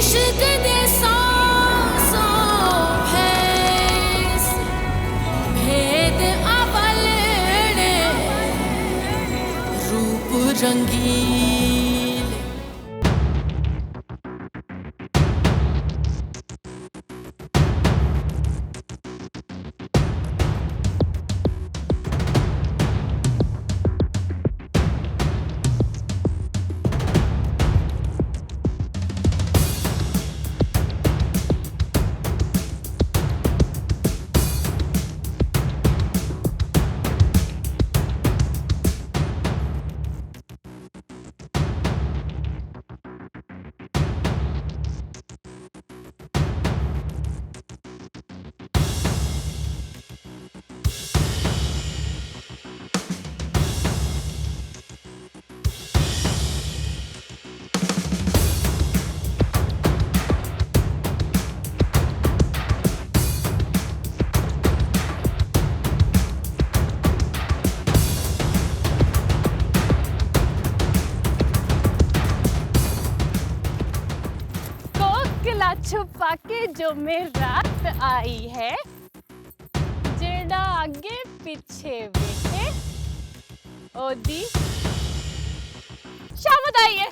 इश्क दे सांसों भैस भेद अवलने रूप रंगीले। छुपा के जो मेरी रात आई है, जेड़ा आगे पीछे बैठे ओदी शामत आई है।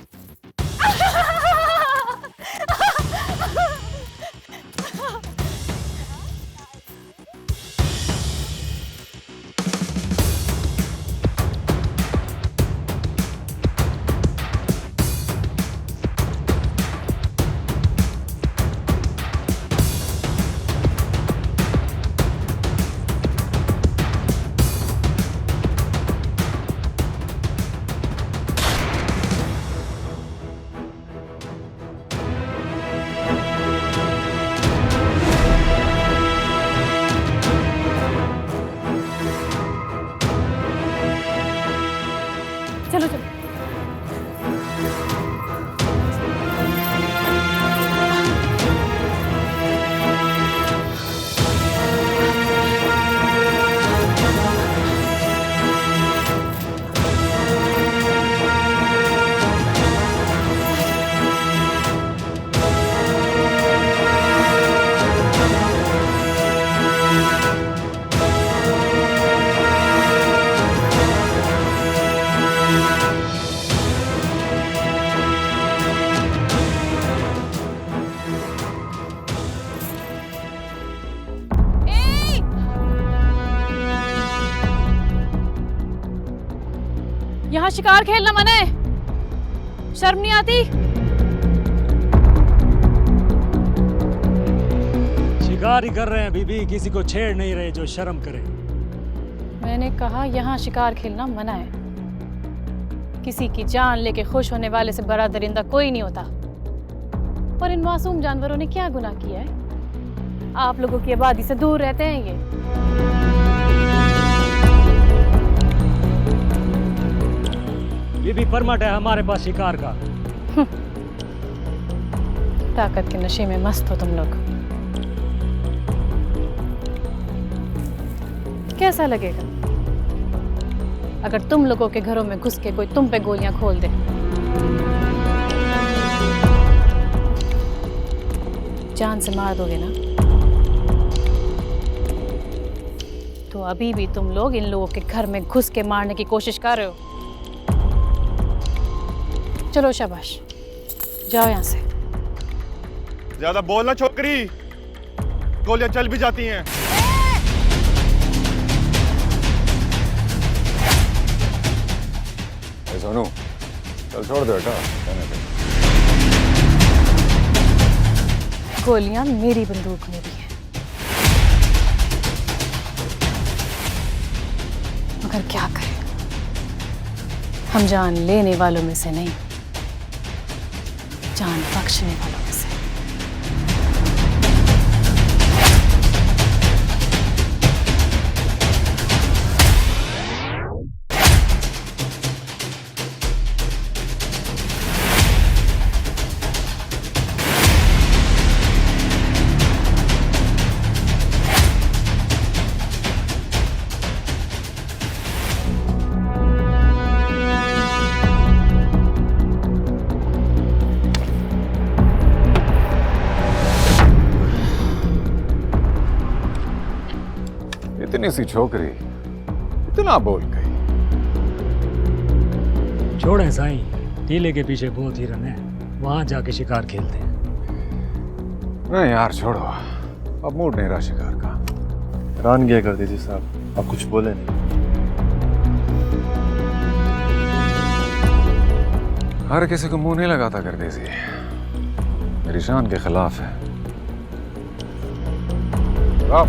चलो चलो। यहाँ शिकार खेलना मना है, शर्म नहीं आती? शिकार ही कर रहे हैं बीबी, किसी को छेड़ नहीं रहे जो शर्म करे। मैंने कहा यहाँ शिकार खेलना मना है। किसी की जान लेके खुश होने वाले से बड़ा दरिंदा कोई नहीं होता। और इन मासूम जानवरों ने क्या गुनाह किया है? आप लोगों की आबादी से दूर रहते हैं ये। बीबी परमट है हमारे पास शिकार का। ताकत के नशे में मस्त हो तुम लोग। कैसा लगेगा अगर तुम लोगों के घरों में घुस के कोई तुम पे गोलियां खोल दे? जान से मार दोगे ना? तो अभी भी तुम लोग इन लोगों के घर में घुस के मारने की कोशिश कर रहे हो। चलो शाबाश, जाओ यहाँ से। ज्यादा बोलना छोकरी, गोलियां चल भी जाती हैं। सोनू चल छोड़ दो बेटा। गोलियां मेरी बंदूक में भी हैं, मगर क्या करें, हम जान लेने वालों में से नहीं, जान बख्शने वालों में से। इतनी सी छोकरी इतना बोल गई। छोड़ें साईं, टीले के पीछे बहुत हिरन है, वहां जाके शिकार खेलते हैं। नहीं यार छोड़ो, अब मूड नहीं रहा शिकार का। हैरान क्या कर दीजिए साहब, आप कुछ बोले नहीं। हर किसी को मुंह नहीं लगाता कर दीजिए, मेरी शान के खिलाफ है। आप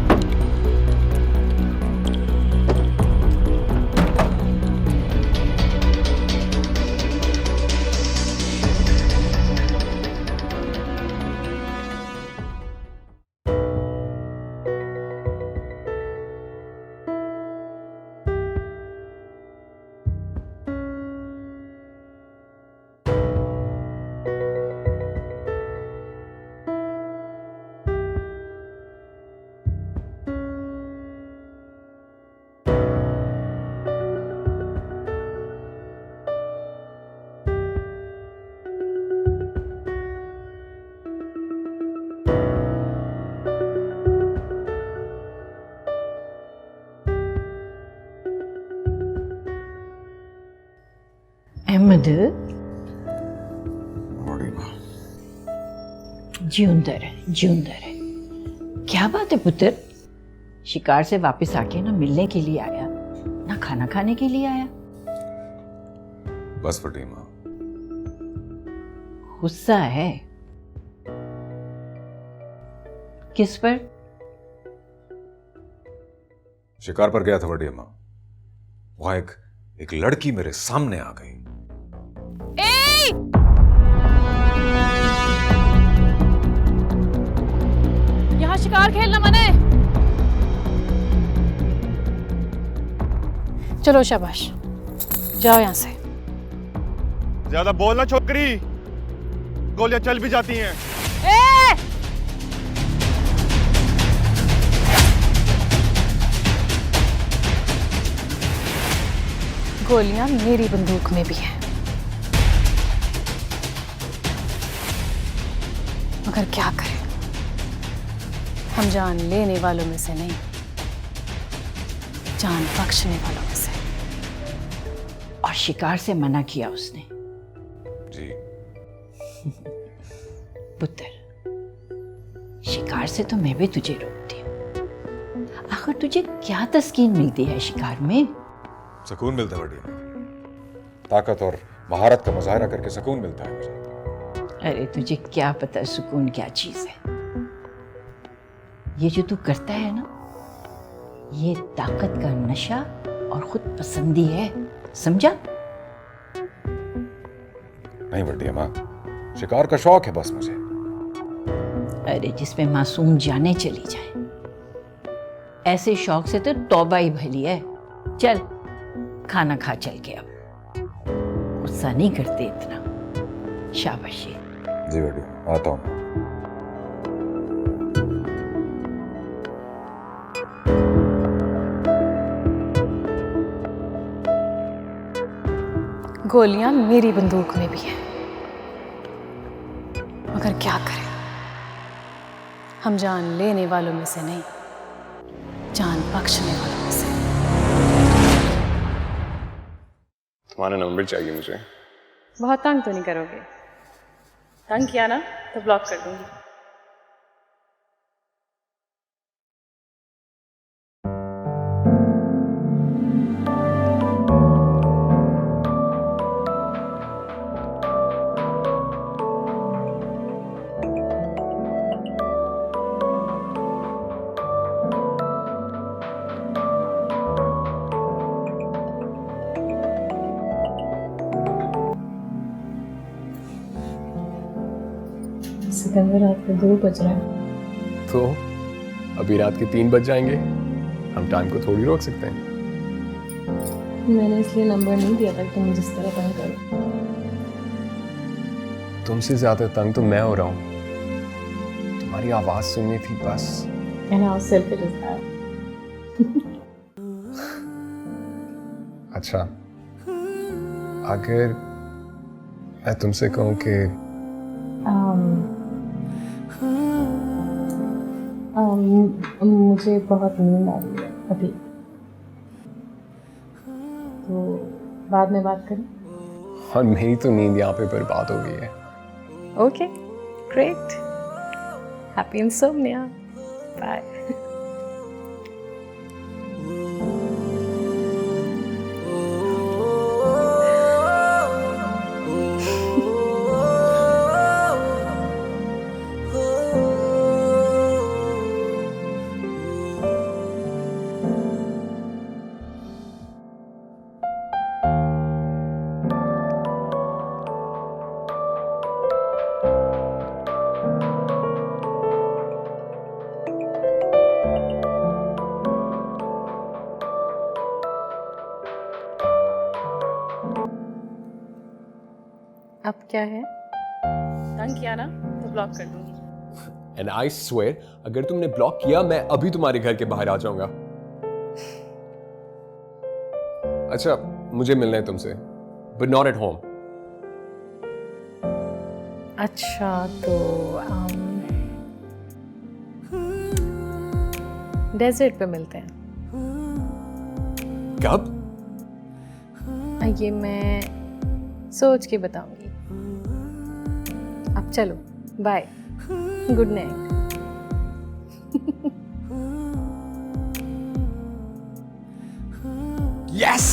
अहमद बड़ी माँ, जिउंदर है। क्या बात है पुत्र, शिकार से वापस आके ना मिलने के लिए आया ना खाना खाने के लिए आया। बस बड़ी माँ, गुस्सा है किस पर? शिकार पर गया था बड़ी माँ, वहां एक लड़की मेरे सामने आ गई। यहाँ शिकार खेलना मना है। चलो शाबाश, जाओ यहाँ से। ज्यादा बोलना छोकरी, गोलियां चल भी जाती हैं। गोलियां मेरी बंदूक में भी हैं, मगर क्या करें, हम जान लेने वालों में से नहीं, जान बख्शने वालों में से। और शिकार से मना किया उसने। जी पुत्र, शिकार से तो मैं भी तुझे रोकती हूँ। आखिर तुझे क्या तस्कीन मिलती है शिकार में? सुकून मिलता है बड़ी माँ, ताकत और महारत का मुजाहरा करके सुकून मिलता है मुझे। अरे तुझे क्या पता सुकून क्या चीज है। ये जो तू करता है ना, ये ताकत का नशा और खुद पसंदी है, समझा? नहीं बड़ी माँ, शिकार का शौक है बस मुझे। अरे जिसमें मासूम जाने चली जाए, ऐसे शौक से तो तौबा ही भली है। चल खाना खा चल के, अब गुस्सा नहीं करते इतना। शाबाशी। जी बेटी, आता हूँ। गोलियां मेरी बंदूक में भी हैं, मगर क्या करें, हम जान लेने वालों में से नहीं, जान बख्शने वालों में से। तुम्हारा नंबर चाहिए मुझे। बहुत तंग तो नहीं करोगे? तंग किया ना तो ब्लॉक कर दूंगी। सिकंदर, रात के 2 बज रहे हैं। तो अभी रात के 3 बज जाएंगे, हम टाइम को थोड़ी रोक सकते हैं। मैंने इसलिए नंबर नहीं दिया था कि तुम जिस तरह तंग करो। तुमसे ज्यादा तंग तो मैं हो रहा हूँ, तुम्हारी आवाज सुननी थी बस। And how selfish is that? अच्छा, अगर मैं तुमसे कहूँ कि मुझे बहुत नींद आ रही है। अभी तो बाद में बात करें। और मेरी तो नींद यहाँ पे बर्बाद हो गई है। Okay great, happy insomnia, bye. अब क्या है, तंग किया ना तो ब्लॉक कर दूंगी। एंड आई स्वेयर, अगर तुमने ब्लॉक किया मैं अभी तुम्हारे घर के बाहर आ जाऊंगा। अच्छा, मुझे मिलना है तुमसे, बट नॉट एट होम। अच्छा तो डेजर्ट पे मिलते हैं। कब? ये मैं सोच के बताऊंगी। अब चलो, बाय, गुड नाइट। यस।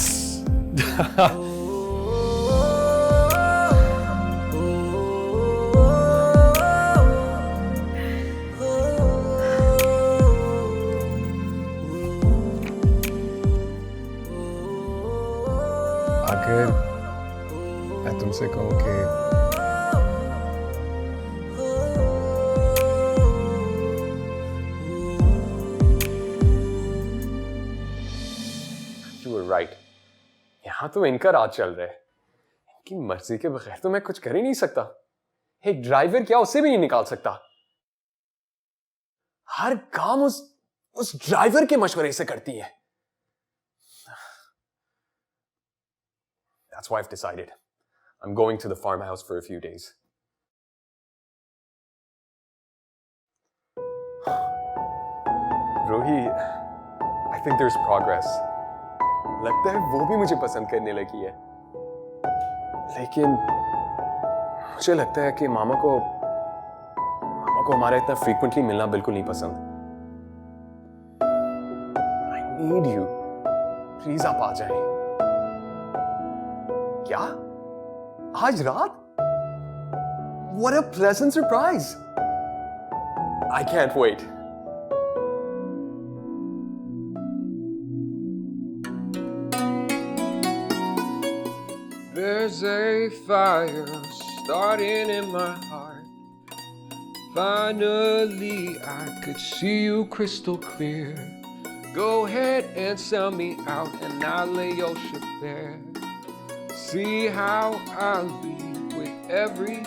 अगर मैं तुमसे कहूं कि राइट, यहां तो इनका राज चल रहा है। इनकी मर्जी के बगैर तो मैं कुछ कर ही नहीं सकता। एक ड्राइवर क्या, उसे भी नहीं निकाल सकता। हर काम उस ड्राइवर के मशवरे से करती है। That's why I've decided. I'm going to the farmhouse for a few days. Rohi, I think there's progress. लगता है वो भी मुझे पसंद करने लगी है। लेकिन मुझे लगता है कि मामा को हमारा इतना फ्रीक्वेंटली मिलना बिल्कुल नहीं पसंद। I need you. प्लीज आप आ जाएं। क्या? आज रात? What a pleasant surprise! I can't wait. There's a fire starting in my heart. Finally, I could see you crystal clear. Go ahead and sell me out, and I'll lay your ship bare. See how I leave with every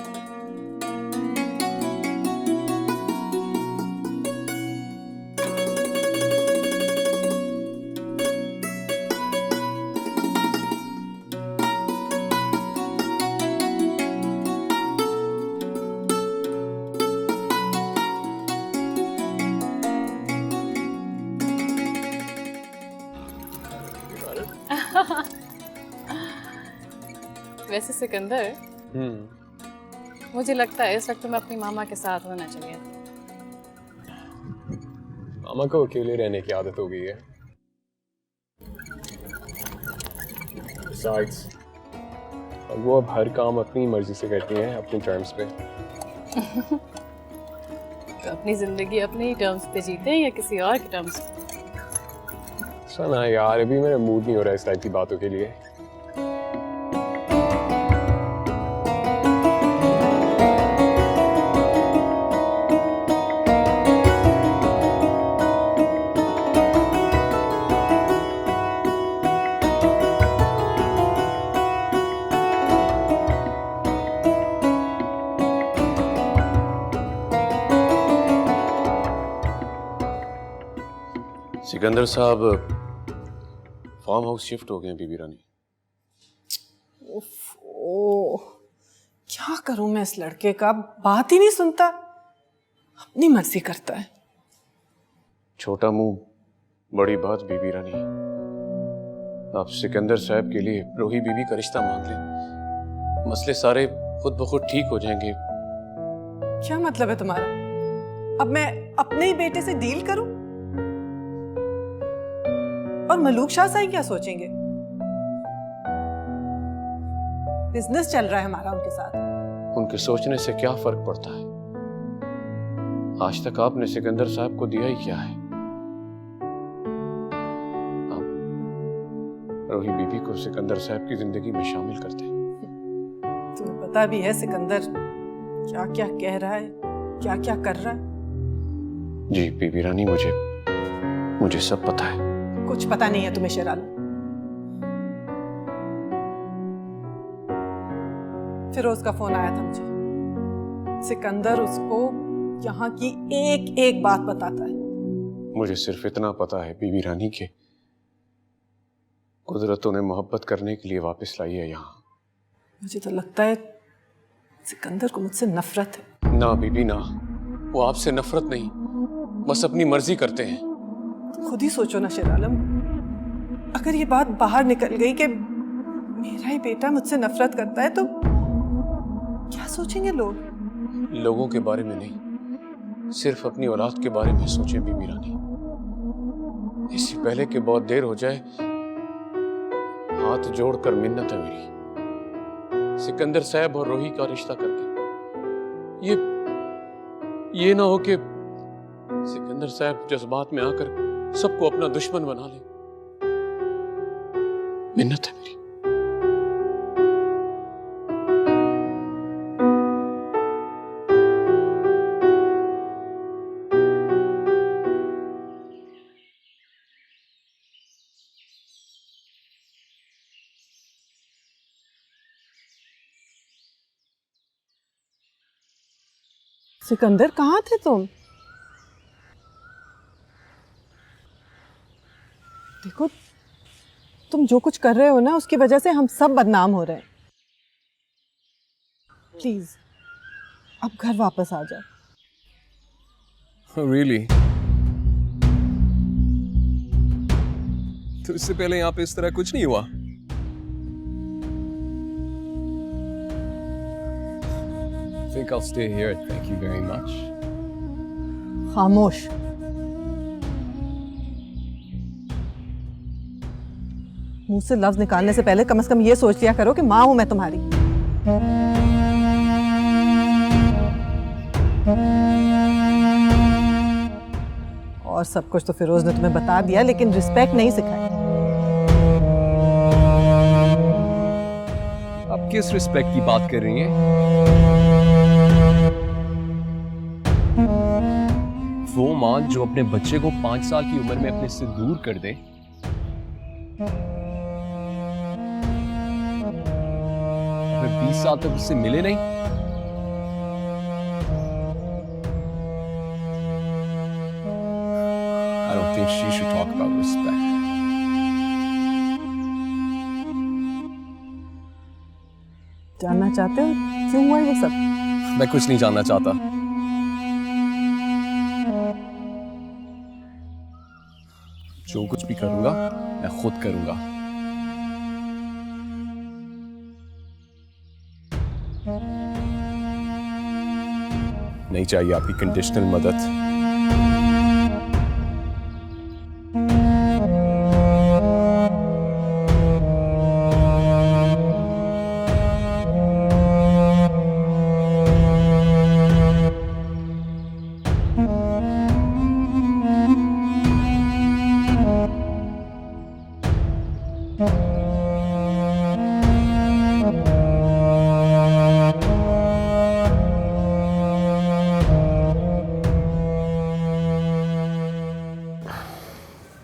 वैसे सिकंदर, मुझे लगता है इस वक्त मैं अपनी मामा के साथ होना चाहिए। मामा को अकेले रहने की आदत हो गई है। Besides, और वो अब हर काम अपनी मर्जी से करती हैं, अपनी टर्म्स पे। तो अपनी जिंदगी अपने ही टर्म्स पे जीते हैं या किसी और के टर्म्स पे? सुना यार, अभी मेरा मूड नहीं हो रहा इस टाइप की बातों के लिए। सिकंदर साहब फार्म हाउस शिफ्ट हो गए हैं बीबी रानी। ओह, क्या करूं मैं इस लड़के का, बात ही नहीं सुनता, अपनी मर्जी करता है। छोटा मुंह बड़ी बात बीबी रानी, आप सिकंदर साहब के लिए रोही बीबी का रिश्ता मांग लें, मसले सारे खुद ब खुद ठीक हो जाएंगे। क्या मतलब है तुम्हारा? अब मैं अपने ही बेटे से डील करूं? और मलूक शाह साहब क्या सोचेंगे? बिजनेस चल रहा है हमारा उनके साथ। उनके सोचने से क्या फर्क पड़ता है? आज तक आपने सिकंदर साहब को दिया ही क्या है? आप रोही बीबी को सिकंदर साहब की जिंदगी में शामिल करते हैं। तुम्हें पता भी है सिकंदर क्या क्या कह रहा है, क्या क्या कर रहा है? जी बीबी रानी, मुझे सब पता है। कुछ पता नहीं है तुम्हें शेराल। फिरोज का फोन आया था मुझे। सिकंदर उसको यहाँ की एक एक बात बताता है। मुझे सिर्फ इतना पता है बीबी रानी के कुदरत उन्हें मोहब्बत करने के लिए वापस लाई है यहाँ। मुझे तो लगता है सिकंदर को मुझसे नफरत है। ना बीबी ना, वो आपसे नफरत नहीं, बस अपनी मर्जी करते हैं। तुम खुद ही सोचो ना शेरालम, अगर ये बात बाहर निकल गई कि मेरा ही बेटा मुझसे नफरत करता है तो क्या सोचेंगे लोग? लोगों के बारे में नहीं, सिर्फ अपनी औलाद के बारे में सोचें बीबी रानी। इससे पहले कि बहुत देर हो जाए, हाथ जोड़कर मिन्नत है मेरी, सिकंदर साहब और रोही का रिश्ता कर दे। ये ना हो कि सिकंदर साहब जज्बात में आकर सबको अपना दुश्मन बना ले। मिन्नत है मेरी। सिकंदर कहाँ थे तुम? देखो तुम जो कुछ कर रहे हो ना, उसकी वजह से हम सब बदनाम हो रहे हैं। प्लीज अब घर वापस आ जाओ। Really? तो इससे पहले यहाँ पे इस तरह कुछ नहीं हुआ? I think I'll stay here. Thank you very much. खामोश। मुंह से लफ्ज निकालने से पहले कम से कम ये सोच लिया करो कि माँ हूं मैं तुम्हारी। और सब कुछ तो फिरोज ने तुम्हें बता दिया, लेकिन रिस्पेक्ट नहीं सिखाई। आप किस रिस्पेक्ट की बात कर रही हैं? वो माँ जो अपने बच्चे को 5 साल की उम्र में अपने से दूर कर दे, फिर 20 साल तक उससे मिले नहीं। I don't think she should talk about respect. जानना चाहते हो क्यों हुआ ये सब? मैं कुछ नहीं जानना चाहता। जो कुछ भी करूंगा मैं खुद करूंगा। नहीं चाहिए आपकी कंडीशनल मदद।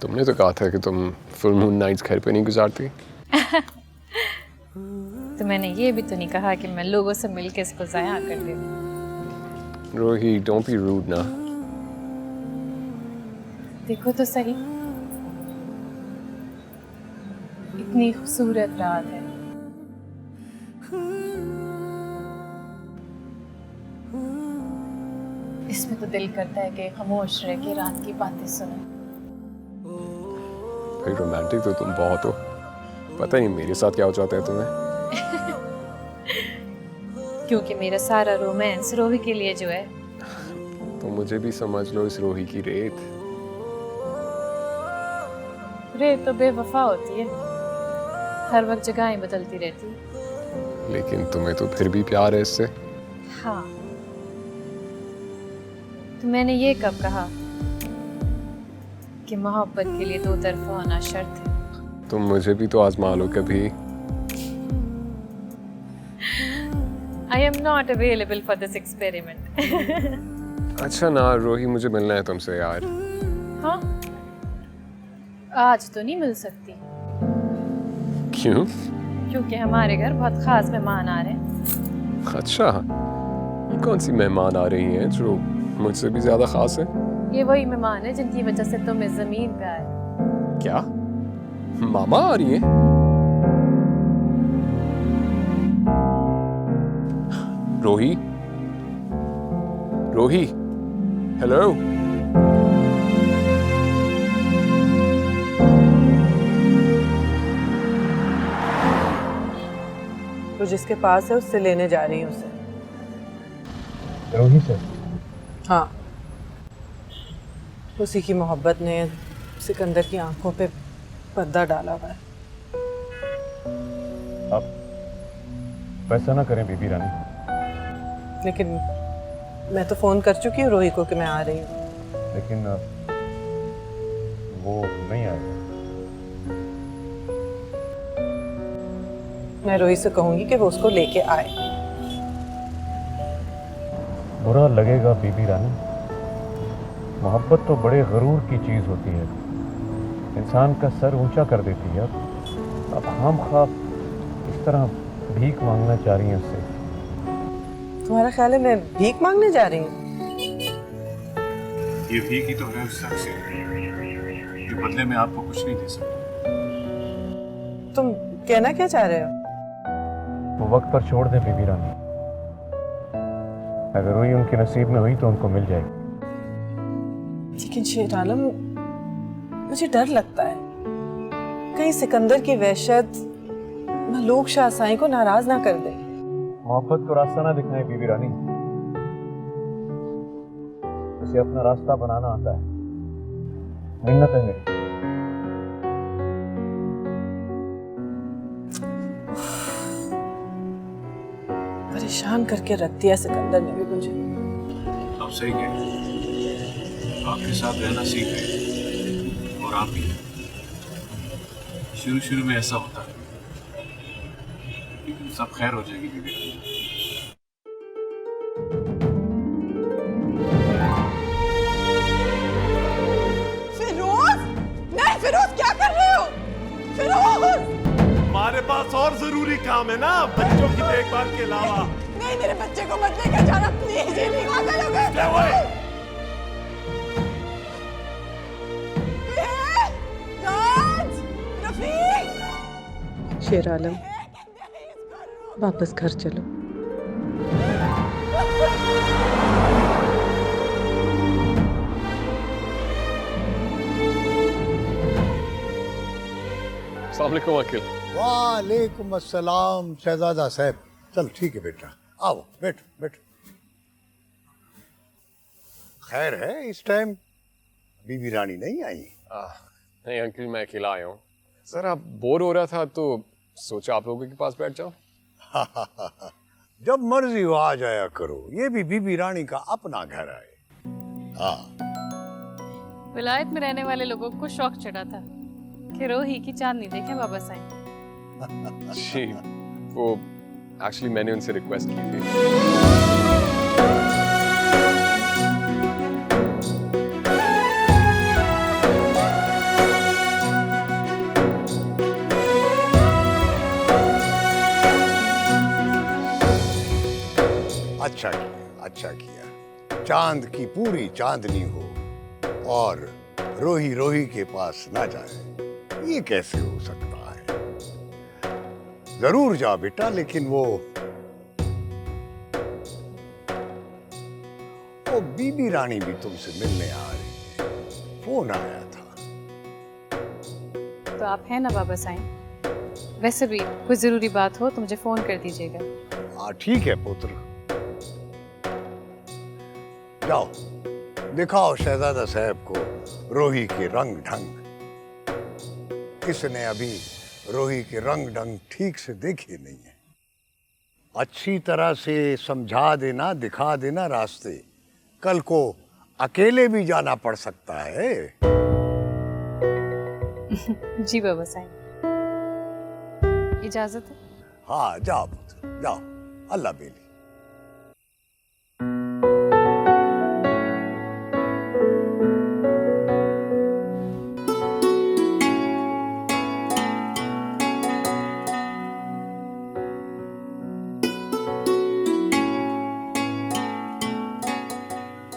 तुमने तो कहा था कि तुम फुल मून नाइट्स घर पे नहीं गुजारती। तो मैंने ये भी तो नहीं कहा कि मैं लोगों से मिलके इसको ज़ाया कर दूँ। रोही, डोंट बी रूड ना। देखो तो सही, इतनी खूबसूरत रात है, इसमें तो दिल करता है कि खामोश रह के रात की बातें सुने। भाई रोमांटिक तो तुम बहुत हो, पता नहीं मेरे साथ क्या हो जाता है तुम्हें। क्योंकि मेरा सारा रोमांस रोही के लिए जो है। तो मुझे भी समझ लो इस रोही की रेत। रेत तो बेवफा होती है, हर वक्त जगहें बदलती रहती है। लेकिन तुम्हें तो फिर भी प्यार है इससे। हाँ, तो मैंने ये कब कहा कि मोहब्बत के लिए दो तरफा होना शर्त है। तुम मुझे भी तो आजमा लो कभी। I am not available for this experiment. अच्छा ना रोही, मुझे मिलना है तुमसे यार। हाँ, आज तो नहीं मिल सकती। क्यों? क्योंकि हमारे घर बहुत खास मेहमान आ रहे हैं। अच्छा, ये कौन सी मेहमान आ रही हैं जो मुझसे भी ज्यादा खास है? ये वही मेहमान है जिनकी वजह से तुम इस जमीन पे आए। क्या? मामा आ रही हैं? रोही? रोही? हेलो? तो जिसके पास है उससे लेने जा रही हूँ उसे। रोही से? हाँ, उसी की मोहब्बत ने सिकंदर की आंखों पे पर्दा डाला हुआ है। आप वैसा ना करें बीबी रानी। लेकिन मैं तो फोन कर चुकी हूँ रोही को कि मैं आ रही हूँ। लेकिन वो नहीं आएगा। मैं रोही से कहूंगी कि वो उसको लेके आए। बुरा लगेगा बीबी रानी, मोहब्बत तो बड़े गरूर की चीज़ होती है, इंसान का सर ऊंचा कर देती है। अब हम ख्वाब इस तरह भीख मांगना चाह रही हैं उससे। तुम्हारा ख्याल है मैं भीख मांगने जा रही हूँ? ये भीख ही तो है उस शख्स से जो बदले में आपको कुछ नहीं दे सकता। तुम कहना क्या चाह रहे हो? वो वक्त पर छोड़ दें बीबी रानी, अगर वही उनके नसीब में हुई तो उनको मिल जाएगी। लेकिन शेर आलम, मुझे डर लगता है कहीं सिकंदर की वहशत मलूक शाह साईं को नाराज ना कर दे। मोहब्बत को रास्ता ना दिखाए बीबी रानी, उसे अपना रास्ता बनाना आता है। मिन्नत है मेरी। परेशान करके रख दिया सिकंदर ने भी मुझे। आप सही कह रहे हैं, आपके साथ रहना सीख गए और आप भी। शुरू में ऐसा होता है, लेकिन सब खैर हो जाएगी बीबी। फिरोज, नहीं फिरोज, क्या कर रहे हो? फिरोज, हमारे पास और जरूरी काम है ना बच्चों की देखभाल के अलावा। नहीं, मेरे बच्चे को मत लेकर जाना प्लीज। ये नहीं पागल हो गए। शेर आलम, वापस घर चलो। अस्सलाम वालेकुम अंकल। वालेकुम अस्सलाम शहजादा साहब। चल ठीक है बेटा, आओ बैठो बैठो। खैर है, इस टाइम बीबी रानी नहीं आई? नहीं अंकल, मैं अकेला आया हूँ। जरा बोर हो रहा था तो सोचा आप लोगों के पास बैठ जाओ। जब मर्जी हो आ जाया करो, ये भी बीबी रानी का अपना घर है। हाँ, विलायत में रहने वाले लोगों को शौक चढ़ा था कि रोही की चांदनी देखें वापस आए। जी, वो एक्चुअली मैंने उनसे रिक्वेस्ट की थी। अच्छा किया। चांद की पूरी चांदनी हो और रोही रोही के पास ना जाए, ये कैसे हो सकता है? जरूर जा बेटा, लेकिन वो बीबी रानी भी तुमसे मिलने आ रही है। फोन आया था। तो आप हैं ना बाबा साईं। वैसे भी कोई ज़रूरी बात हो तो मुझे फ़ोन कर दीजिएगा। हाँ ठीक है पुत्र, जाओ दिखाओ शहजादा साहब को रोही के रंग ढंग। इसने अभी रोही के रंग ढंग ठीक से देखे नहीं है। अच्छी तरह से समझा देना, दिखा देना रास्ते। कल को अकेले भी जाना पड़ सकता है। जी बाबा साईं, इजाज़त है? हाँ जाओ पुत्र जाओ, अल्लाह बेली।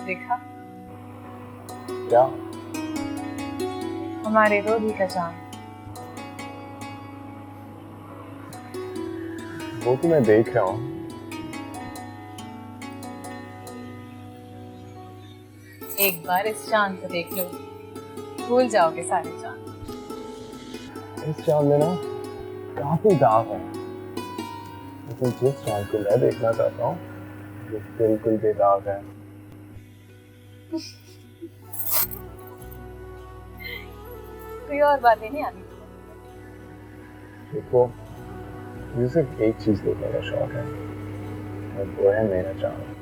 देखा क्या? हमारे रोही का चांद। वो तो मैं देख रहा हूँ। एक बार इस चांद को देख लो, भूल जाओगे सारे चांद। इस चांद में ना काफी दाग है, लेकिन जिस चांद को मैं देखना चाहता हूँ वो बिल्कुल बेदाग है। कोई और बातें नहीं आती। देखो, मुझे सिर्फ एक चीज देखने का शौक है और वो है मेरा चांद।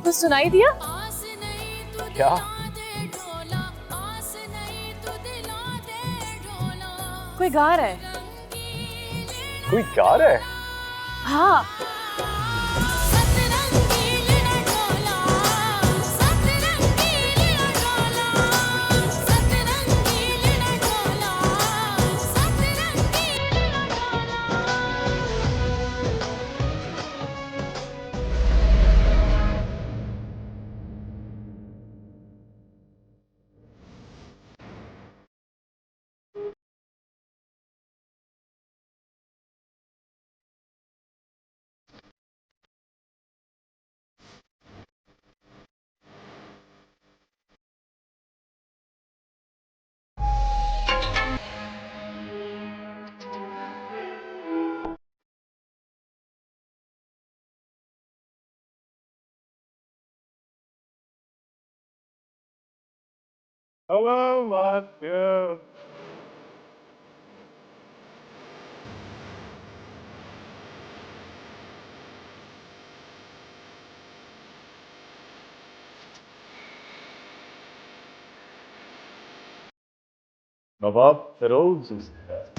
कुछ सुनाई दिया? क्या? कोई गा रहा है। कोई गा रहा है? हाँ। Hello, Matthew. Nabab Feroz is there.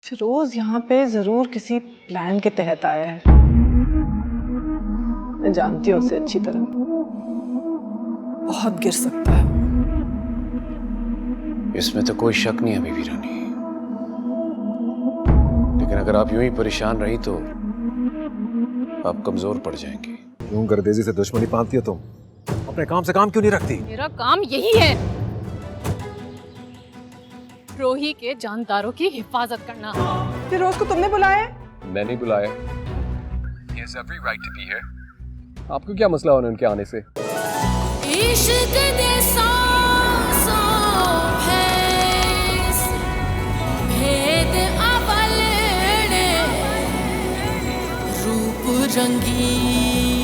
Firoz यहाँ पे जरूर किसी प्लान के तहत आया है। मैं जानती हूँ उसे अच्छी तरह, बहुत गिर सकता है। इसमें तो कोई शक नहीं है बीबी रानी, लेकिन अगर आप यूं ही परेशान रही तो आप कमजोर पड़ जाएंगे। क्यों गर्देजी से दुश्मनी पालती है तुम? अपने काम से काम क्यों नहीं रखती? मेरा काम यही है, रोही के जानदारों की हिफाजत करना। फिरोज को तुमने बुलाया है? मैं नहीं बुलाया। He has every right to be here। आपको क्या मसला होना उनके आने से? इश्क दे सांस रंगीन